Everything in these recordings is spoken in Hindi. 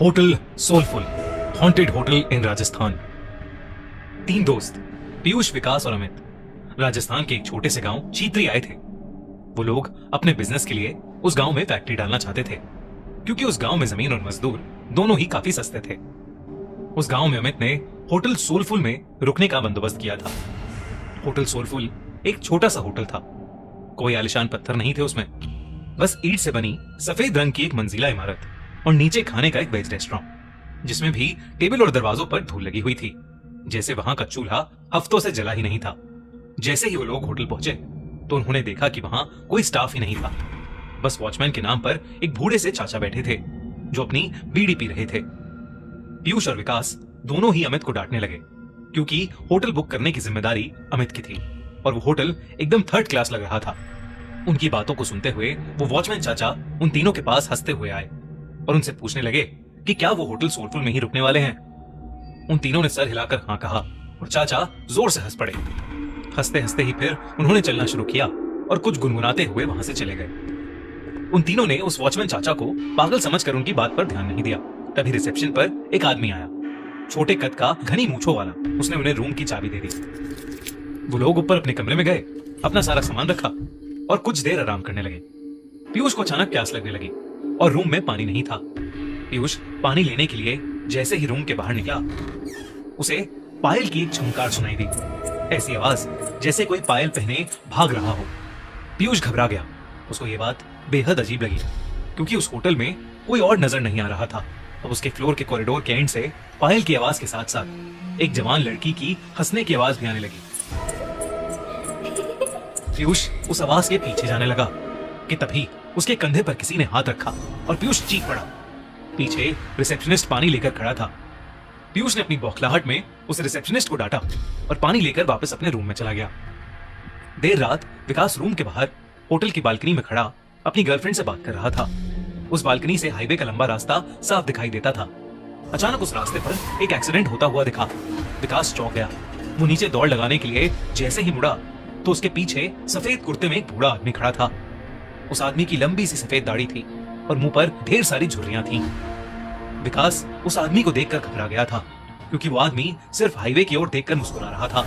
Hotel soulful, haunted hotel in Rajasthan. तीन दोस्त पीयूष, विकास और अमित राजस्थान के एक छोटे से गांव चीतरी आए थे। वो लोग अपने बिजनेस के लिए उस गांव में फैक्ट्री डालना चाहते थे, क्योंकि उस गांव में जमीन और मजदूर दोनों ही काफी सस्ते थे। उस गांव में अमित ने होटल सोलफुल में रुकने का बंदोबस्त किया था। होटल सोलफुल एक छोटा सा होटल था। कोई आलिशान पत्थर नहीं थे उसमें, बस ईंट से बनी सफेद रंग की एक मंजिला इमारत और नीचे खाने का एक वेज रेस्टोरेंट, जिसमें भी टेबल और दरवाजों पर धूल लगी हुई थी, जैसे वहां का चूल्हा हफ्तों से जला ही नहीं था। जैसे ही वो लोग होटल पहुंचे तो उन्होंने देखा कि वहां कोई स्टाफ ही नहीं था। बस वॉचमैन के नाम पर एक बूढ़े से चाचा बैठे थे जो अपनी बीड़ी पी रहे थे। पीयूष और विकास दोनों ही अमित को डांटने लगे, क्योंकि होटल बुक करने की जिम्मेदारी अमित की थी और वो होटल एकदम थर्ड क्लास लग रहा था। उनकी बातों को सुनते हुए वो वॉचमैन चाचा उन तीनों के पास हंसते हुए आए और उनसे पूछने लगे कि क्या वो होटल सोलफुल में ही रुकने वाले हैं। उन तीनों ने सर हिलाकर हाँ कहा और चाचा जोर से हंस पड़े। हंसते हंसते ही फिर उन्होंने चलना शुरू किया और कुछ गुनगुनाते हुए वहां से चले गए। उन तीनों ने उस वॉचमैन चाचा को पागल समझकर उनकी बात पर ध्यान नहीं दिया। तभी रिसेप्शन पर एक आदमी आया, छोटे कद का, घनी मूंछों वाला। उसने उन्हें रूम की चाबी दे दी। वो लोग ऊपर अपने कमरे में गए, अपना सारा सामान रखा और कुछ देर आराम करने लगे। पीयूष को अचानक प्यास लगने लगी और रूम में पानी नहीं था। पीयूष पानी लेने के लिए जैसे ही रूम के बाहर निकला, उसे पायल की एक झंकार सुनाई दी। ऐसी आवाज जैसे कोई पायल पहने भाग रहा हो। पीयूष घबरा गया। उसको ये बात बेहद अजीब लगी, क्योंकि उस होटल में कोई और नजर नहीं आ रहा था। अब उसके फ्लोर के कॉरिडोर के एंड से पायल की आवाज के साथ साथ एक जवान लड़की की हंसने की आवाज भी आने लगी। पीयूष उस आवाज के पीछे जाने लगा कि तभी उसके कंधे पर किसी ने हाथ रखा और पीयूष चीख पड़ा। पीछे रिसेप्शनिस्ट पानी लेकर खड़ा था। पीयूष ने अपनी बौखलाहट में उस रिसेप्शनिस्ट को डांटा और पानी लेकर वापस अपने रूम में चला गया। देर रात विकास रूम के बाहर होटल की बालकनी में खड़ा अपनी गर्लफ्रेंड से बात कर रहा था। उस बालकनी से हाईवे का लंबा रास्ता साफ दिखाई देता था। अचानक उस रास्ते पर एक एक्सीडेंट होता हुआ दिखा। विकास चौंक गया। वो नीचे दौड़ लगाने के लिए जैसे ही मुड़ा तो उसके पीछे सफेद कुर्ते में एक बूढ़ा आदमी खड़ा था। उस आदमी की लंबी सी सफेद दाढ़ी थी और मुंह पर ढेर सारी झुर्रियां थीं। विकास उस आदमी को देखकर घबरा गया था, क्योंकि वो आदमी सिर्फ हाईवे की ओर देखकर मुस्कुरा रहा था।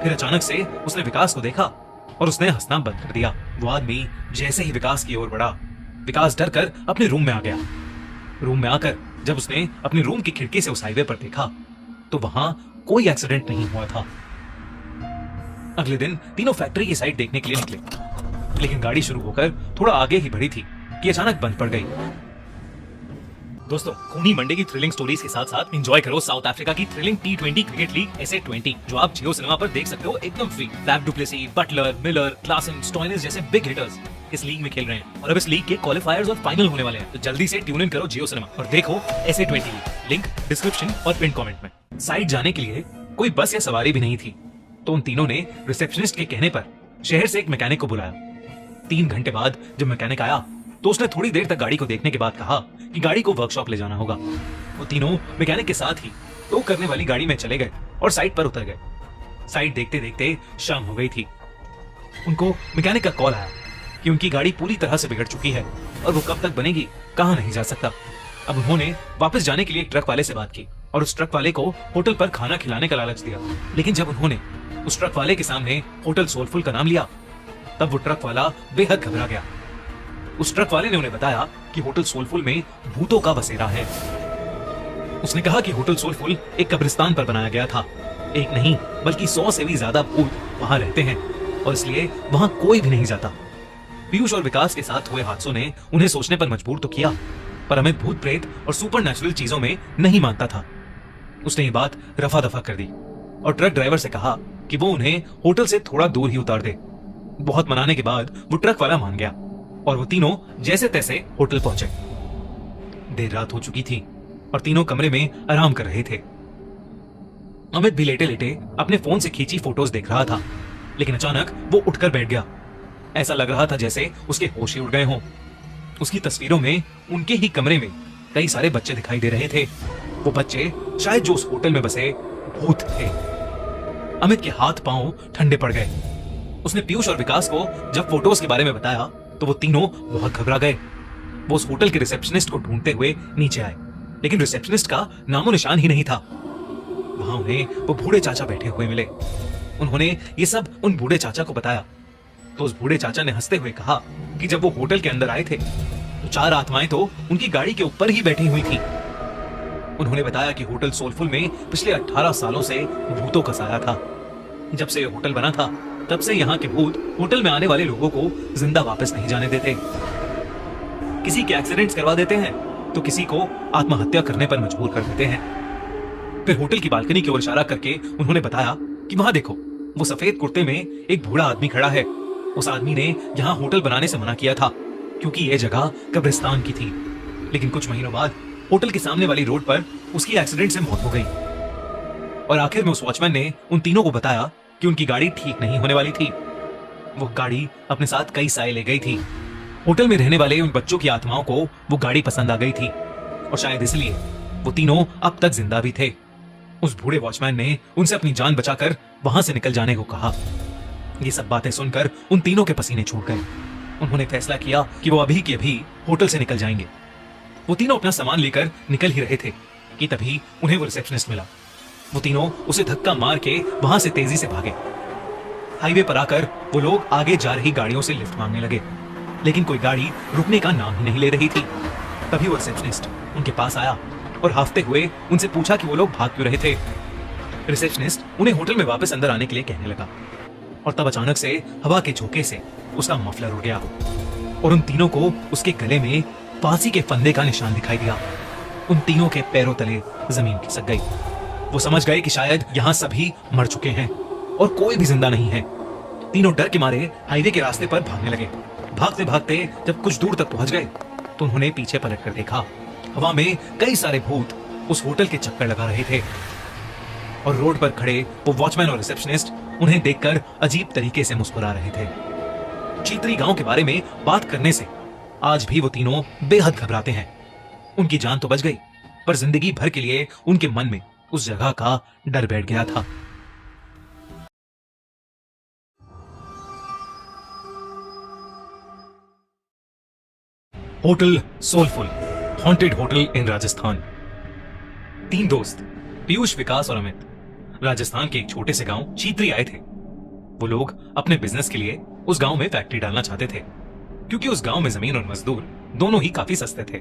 फिर अचानक से उसने विकास को देखा और उसने हंसना बंद कर दिया। वो आदमी जैसे ही विकास की ओर बढ़ा, विकास डर कर अपने रूम में आ गया। रूम में आकर जब उसने अपनी रूम की खिड़की से उस हाईवे पर देखा तो वहां कोई एक्सीडेंट नहीं हुआ था। अगले दिन तीनों फैक्ट्री की साइड देखने के लिए निकले, लेकिन गाड़ी शुरू होकर थोड़ा आगे ही बढ़ी थी कि अचानक बंद पड़ गई। दोस्तों, खूनी मंडे की थ्रिलिंग स्टोरीज के साथ साथ एंजॉय करो साउथ अफ्रीका की thrilling T20 cricket league SA20, जो आप जियो सिनेमा पर देख सकते हो एकदम free. Faf du Plessis, Buttler, Miller, Klaasen, Stoinis जैसे बिग हिटर्स इस लीग में खेल रहे हैं और अब इस लीग के क्वालिफायर्स और फाइनल होने वाले हैं। तो जल्दी से ट्यून इन करो जियो सिनेमा और देखो SA20 लीग। लिंक डिस्क्रिप्शन और पिन कमेंट में। साइड जाने के लिए कोई बस या सवारी भी नहीं थी, तो उन तीनों ने रिसेप्शनिस्ट के कहने पर शहर से एक मैकेनिक को बुलाया। 3 घंटे बाद जब मैकेनिक आया तो उसने थोड़ी देर तक गाड़ी को देखने के बाद कहा कि गाड़ी को वर्कशॉप ले जाना होगा। वो तीनों मैकेनिक के साथ ही टो करने वाली गाड़ी में चले गए और साइड पर उतर गए। साइड देखते देखते शाम हो गई थी। उनको मैकेनिक का कॉल आया कि उनकी गाड़ी पूरी तरह से बिगड़ चुकी है और वो कब तक बनेगी कहाँ नहीं जा सकता। अब उन्होंने वापस जाने के लिए एक ट्रक वाले से बात की और उस ट्रक वाले को होटल पर खाना खिलाने का लालच दिया। लेकिन जब उन्होंने उस ट्रक वाले के सामने होटल सोलफुल का नाम लिया, तब वो ट्रक वाला बेहद घबरा गया। उस ट्रक वाले ने उन्हें बताया कि होटल सोलफुल में भूतों का बसेरा है। उसने कहा कि होटल सोलफुल एक कब्रिस्तान पर बनाया गया था। एक नहीं बल्कि 100 से भी ज्यादा भूत वहां रहते हैं और इसलिए वहां कोई भी नहीं जाता। पीयूष और विकास के साथ हुए हादसों ने उन्हें सोचने पर मजबूर तो किया, पर अमित भूत प्रेत और सुपर नेचुरल चीजों में नहीं मानता था। उसने ये बात रफा दफा कर दी और ट्रक ड्राइवर से कहा कि वो उन्हें होटल से थोड़ा दूर ही उतार दे। बहुत मनाने के बाद वो ट्रक वाला मान गया और वो तीनों जैसे तैसे होटल पहुंचे। देर रात हो चुकी थी और तीनों कमरे में आराम कर रहे थे। अमित भी लेटे लेटे अपने फोन से खींची फोटोज देख रहा था, लेकिन अचानक वो उठकर बैठ गया। ऐसा लग रहा था जैसे उसके होश ही उड़ गए हों। उसकी तस्वीरों में उनके ही कमरे में कई सारे बच्चे दिखाई दे रहे थे। वो बच्चे शायद जो उस होटल में बसे भूत थे। अमित के हाथ पांव ठंडे पड़ गए। उसने पीयूष और विकास को जब फोटोज के बारे में बताया तो वो तीनों बहुत घबरा गए। वो उस होटल के रिसेप्शनिस्ट को ढूंढते हुए नीचे आए लेकिन रिसेप्शनिस्ट का नामो निशान ही नहीं था। वहां उन्हें वो बूढ़े चाचा बैठे हुए मिले। उन्होंने ये सब उन बूढ़े चाचा को बताया तो उस बूढ़े चाचा ने हंसते हुए कहा कि जब वो होटल के अंदर आए थे तो 4 आत्माएं तो उनकी गाड़ी के ऊपर ही बैठी हुई थी। उन्होंने बताया कि होटल सोलफुल में पिछले 18 सालों से भूतों का साया था। जब से ये होटल बना था तब से यहाँ के भूत होटल में आने वाले लोगों को जिंदा वापस नहीं जाने देते। किसी के एक्सीडेंट्स करवा देते हैं तो किसी को आत्महत्या करने पर मजबूर कर देते हैं। फिर होटल की बालकनी की ओर इशारा करके उन्होंने बताया कि वहां देखो, वो सफेद कुर्ते में एक बूढ़ा आदमी खड़ा है। उस आदमी ने यहाँ होटल बनाने से मना किया था क्योंकि यह जगह कब्रिस्तान की थी। लेकिन कुछ महीनों बाद होटल के सामने वाली रोड पर उसकी एक्सीडेंट से मौत हो गई। और आखिर में उस वॉचमैन ने उन तीनों को बताया कि उनकी गाड़ी ठीक नहीं होने वाली थी। वो गाड़ी अपने साथ कई साए ले गई थी। होटल में रहने वाले उन बच्चों की आत्माओं को वो गाड़ी पसंद आ गई थी और शायद इसलिए वो तीनों अब तक जिंदा भी थे। उस बूढ़े वॉचमैन ने उनसे अपनी जान बचाकर वहां से निकल जाने को कहा। ये सब बातें सुनकर उन तीनों के पसीने छूट गए। उन्होंने फैसला किया कि वो अभी के अभी होटल से निकल जाएंगे। वो तीनों अपना सामान लेकर निकल ही रहे थे कि तभी उन्हें वो रिसेप्शनिस्ट मिला। वो तीनों उसे धक्का मार के वहां से तेजी से भागे। हाईवे पर आकर वो लोग आगे जा रही गाड़ियों से लिफ्ट मांगने लगे, लेकिन कोई गाड़ी रुकने का नाम ही नहीं ले रही थी। तभी वो रिसेप्शनिस्ट उनके पास आया और हाफते हुए उनसे पूछा कि वो लोग भाग क्यों रहे थे। रिसेप्शनिस्ट उन्हें होटल में वापस अंदर आने के लिए कहने लगा और तब अचानक से हवा के झोंके से उसका मफलर उड़ गया और उन तीनों को उसके गले में फांसी के फंदे का निशान दिखाई दिया। उन तीनों के पैरों तले जमीन खिसक गई। वो समझ गए कि शायद यहाँ सभी मर चुके हैं और कोई भी जिंदा नहीं है। तीनों डर के मारे हाईवे के रास्ते पर भागने लगे। भागते भागते जब कुछ दूर तक पहुंच गए तो उन्होंने पीछे पलट कर देखा। हवा में कई सारे भूत उस होटल के चक्कर लगा रहे थे और रोड पर खड़े वो वॉचमैन और रिसेप्शनिस्ट उन्हें देखकर अजीब तरीके से मुस्कुरा रहे थे। चीतरी गांव के बारे में बात करने से आज भी वो तीनों बेहद घबराते हैं। उनकी जान तो बच गई पर जिंदगी भर के लिए उनके मन में उस जगह का डर बैठ गया था। Hotel soulful, haunted hotel in Rajasthan. 3 दोस्त पीयूष, विकास और अमित राजस्थान के एक छोटे से गांव चीतरी आए थे। वो लोग अपने बिजनेस के लिए उस गांव में फैक्ट्री डालना चाहते थे क्योंकि उस गांव में जमीन और मजदूर दोनों ही काफी सस्ते थे।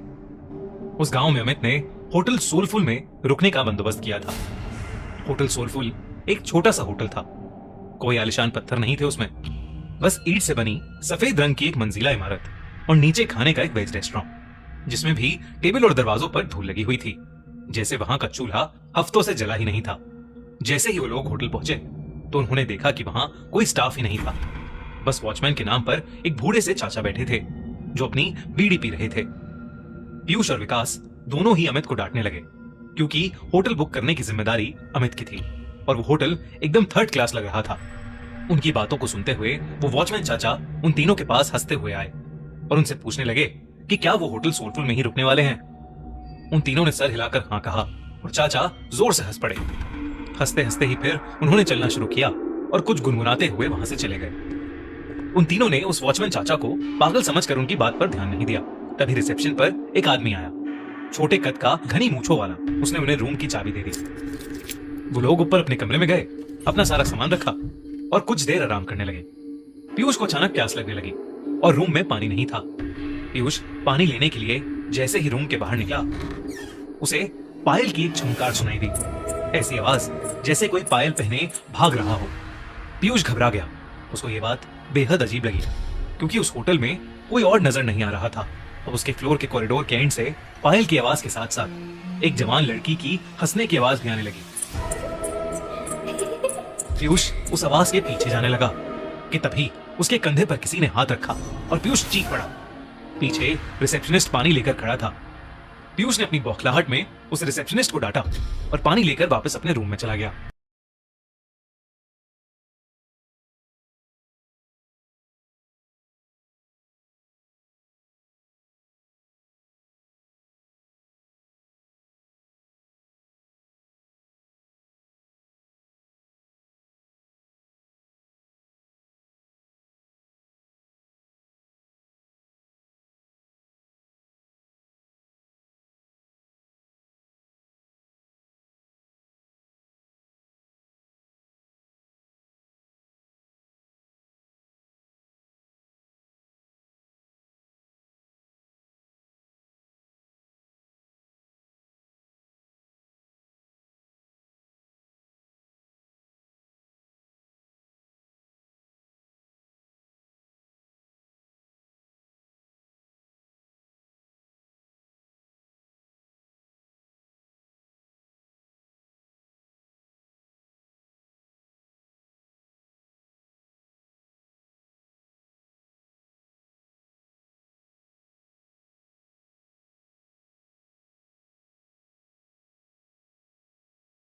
उस गांव में अमित ने होटल सोलफुल में रुकने का बंदोबस्त किया था। होटल सोलफुल एक छोटा सा होटल था। कोई आलिशान पत्थर नहीं थे उसमें, बस ईंट से बनी सफेद रंग की एक मंजिला इमारत और नीचे खाने का एक वेज रेस्टोरेंट जिसमें भी टेबल और दरवाजों पर धूल लगी हुई थी, जैसे वहां का चूल्हा हफ्तों से जला ही नहीं था। जैसे ही वो लोग होटल पहुंचे तो उन्होंने देखा कि वहां कोई स्टाफ ही नहीं था। बस वॉचमैन के नाम पर एक बूढ़े से चाचा बैठे थे जो अपनी बीड़ी पी रहे थे। पीयूष और विकास दोनों ही अमित को डांटने लगे क्योंकि होटल बुक करने की जिम्मेदारी अमित की थी और वो होटल एकदम 3rd क्लास लग रहा था। उनकी बातों को सुनते हुए वो वॉचमैन चाचा उन तीनों के पास हंसते हुए आए और उनसे पूछने लगे कि क्या वो होटल सोलफुल में ही रुकने वाले हैं। उन तीनों ने सर हिलाकर हाँ कहा और चाचा जोर से हंस पड़े। हंसते हंसते ही फिर उन्होंने चलना शुरू किया और कुछ गुनगुनाते हुए वहां से चले गए। उन तीनों ने उस वॉचमैन चाचा को पागल समझकर उनकी बात पर ध्यान नहीं दिया। तभी रिसेप्शन पर एक आदमी आया, छोटे कद का, घनी मूंछों वाला। उसने उन्हें रूम की चाबी दे दी। वो लोग ऊपर अपने कमरे में गए, अपना सारा सामान रखा और कुछ देर आराम करने लगे। पीयूष को अचानक प्यास लगने लगी और रूम में पानी नहीं था। पीयूष पानी लेने के लिए जैसे ही रूम के बाहर निकला उसे पायल की एक झुमकार सुनाई दी। ऐसी आवाज जैसे कोई पायल पहने भाग रहा हो। पीयूष घबरा गया। उसको ये बात बेहद अजीब लगी क्योंकि उस होटल में कोई और नजर नहीं आ रहा था। अब उसके फ्लोर के कॉरिडोर के एंड से पायल की आवाज के साथ साथ एक जवान लड़की की हंसने की आवाज भी आने लगी। पीयूष उस आवाज के पीछे जाने लगा कि तभी उसके कंधे पर किसी ने हाथ रखा और पीयूष चीख पड़ा। पीछे रिसेप्शनिस्ट पानी लेकर खड़ा था। पीयूष ने अपनी बौखलाहट में उस रिसेप्शनिस्ट को डांटा और पानी लेकर वापस अपने रूम में चला गया।